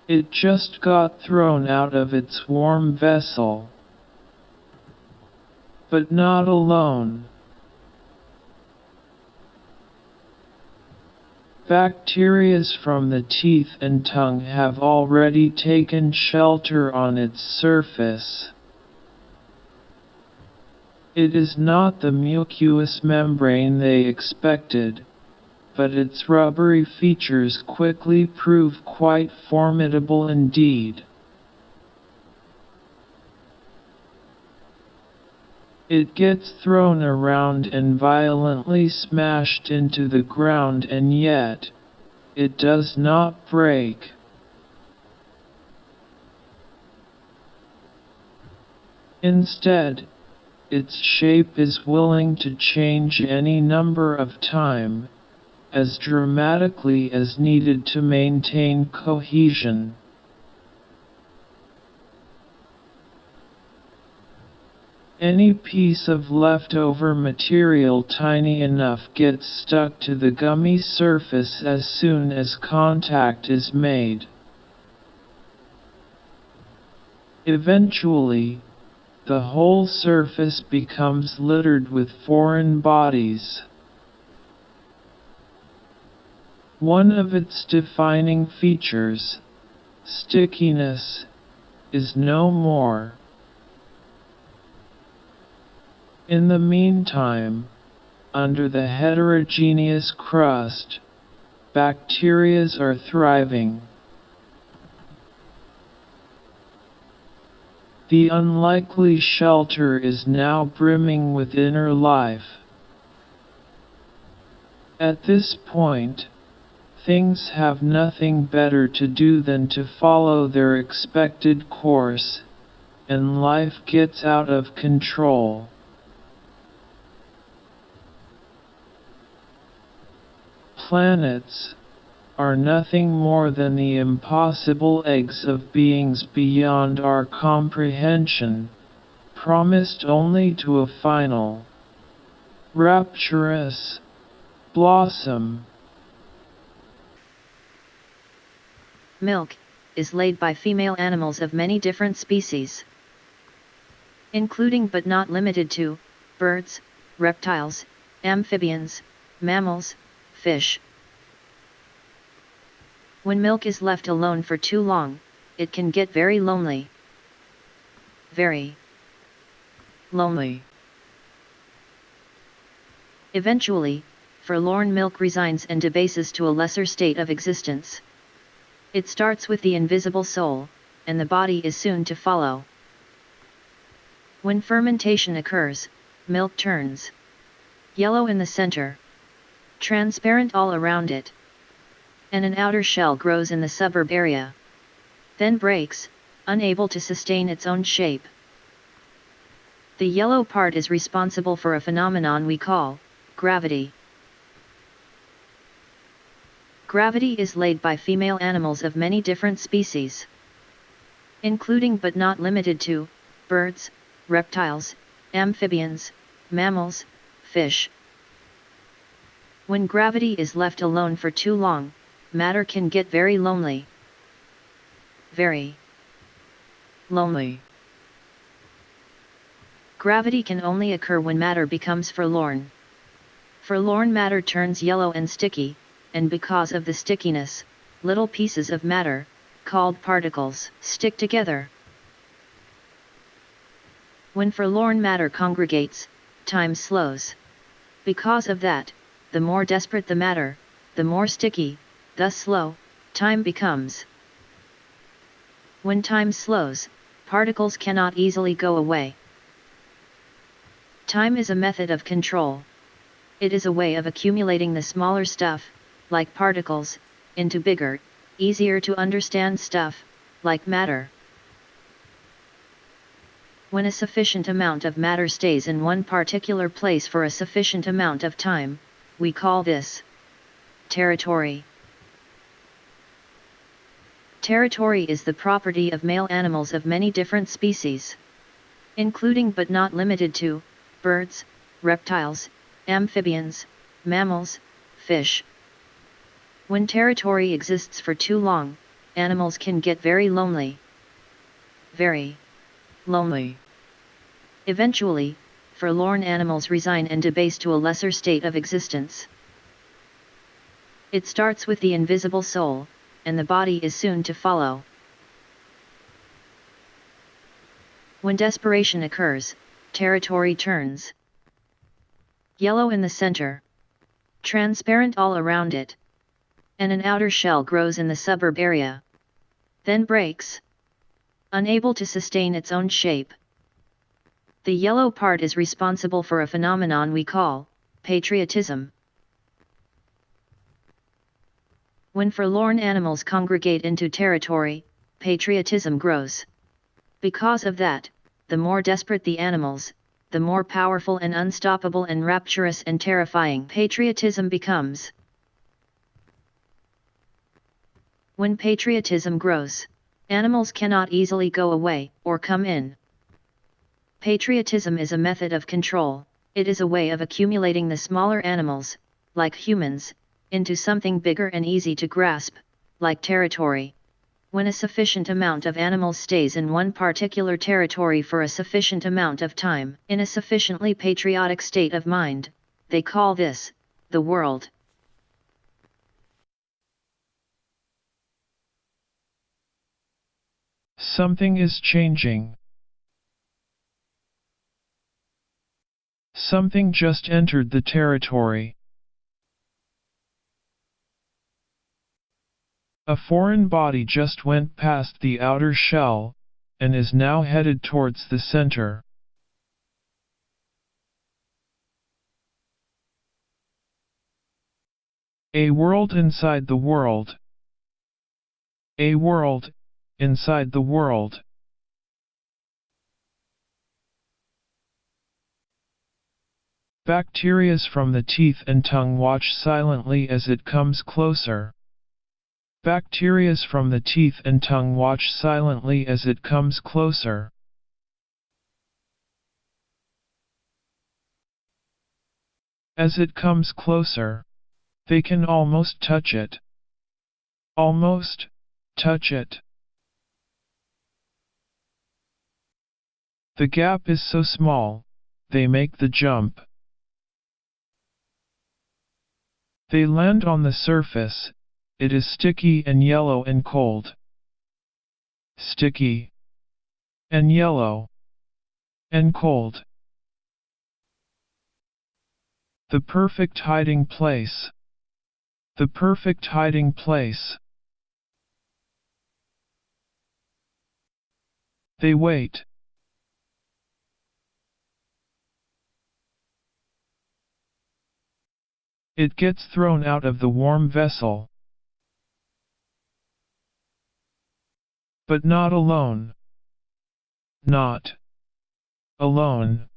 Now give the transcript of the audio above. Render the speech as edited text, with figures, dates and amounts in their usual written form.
It just got thrown out of its warm vessel. But not alone. Bacteria from the teeth and tongue have already taken shelter on its surface. It is not the mucous membrane they expected, but its rubbery features quickly prove quite formidable indeed. It gets thrown around and violently smashed into the ground, and yet, it does not break. Instead, its shape is willing to change any number of times, as dramatically as needed to maintain cohesion. Any piece of leftover material tiny enough gets stuck to the gummy surface as soon as contact is made. Eventually, the whole surface becomes littered with foreign bodies. One of its defining features, stickiness, is no more. In the meantime, under the heterogeneous crust, bacteria are thriving. The unlikely shelter is now brimming with inner life. At this point, things have nothing better to do than to follow their expected course, and life gets out of control. Planets are nothing more than the impossible eggs of beings beyond our comprehension, promised only to a final, rapturous blossom. Milk is laid by female animals of many different species, including but not limited to birds, reptiles, amphibians, mammals, fish. When milk is left alone for too long, it can get very lonely. Very lonely. Eventually, forlorn milk resigns and debases to a lesser state of existence. It starts with the invisible soul, and the body is soon to follow. When fermentation occurs, milk turns yellow in the center, transparent all around it, and an outer shell grows in the suburb area, then breaks, unable to sustain its own shape. The yellow part is responsible for a phenomenon we call gravity. Gravity is laid by female animals of many different species, including but not limited to birds, reptiles, amphibians, mammals, fish. When gravity is left alone for too long, matter can get very lonely. Very lonely. Gravity can only occur when matter becomes forlorn. Forlorn matter turns yellow and sticky, and because of the stickiness, little pieces of matter, called particles, stick together. When forlorn matter congregates, time slows. Because of that, the more desperate the matter, the more sticky, thus slow, time becomes. When time slows, particles cannot easily go away. Time is a method of control. It is a way of accumulating the smaller stuff, like particles, into bigger, easier to understand stuff, like matter. When a sufficient amount of matter stays in one particular place for a sufficient amount of time, we call this territory. Territory is the property of male animals of many different species, including but not limited to birds, reptiles, amphibians, mammals, fish. When territory exists for too long, animals can get very lonely. Very lonely. Eventually, forlorn animals resign and debase to a lesser state of existence. It starts with the invisible soul, and the body is soon to follow. When desperation occurs, territory turns yellow in the center, transparent all around it, and an outer shell grows in the suburb area. Then breaks, unable to sustain its own shape. The yellow part is responsible for a phenomenon we call patriotism. When forlorn animals congregate into territory, patriotism grows. Because of that, the more desperate the animals, the more powerful and unstoppable and rapturous and terrifying patriotism becomes. When patriotism grows, animals cannot easily go away or come in. Patriotism is a method of control. It is a way of accumulating the smaller animals, like humans, into something bigger and easy to grasp, like territory. When a sufficient amount of animals stays in one particular territory for a sufficient amount of time, in a sufficiently patriotic state of mind, they call this the world. Something is changing. Something just entered the territory. A foreign body just went past the outer shell, and is now headed towards the center. A world inside the world. A world inside the world. Bacterias from the teeth and tongue watch silently as it comes closer. Bacterias from the teeth and tongue watch silently as it comes closer. As it comes closer, they can almost touch it. Almost touch it. The gap is so small, they make the jump. They land on the surface. It is sticky and yellow and cold. Sticky and yellow and cold. The perfect hiding place. The perfect hiding place. They wait. It gets thrown out of the warm vessel. But not alone. Not alone.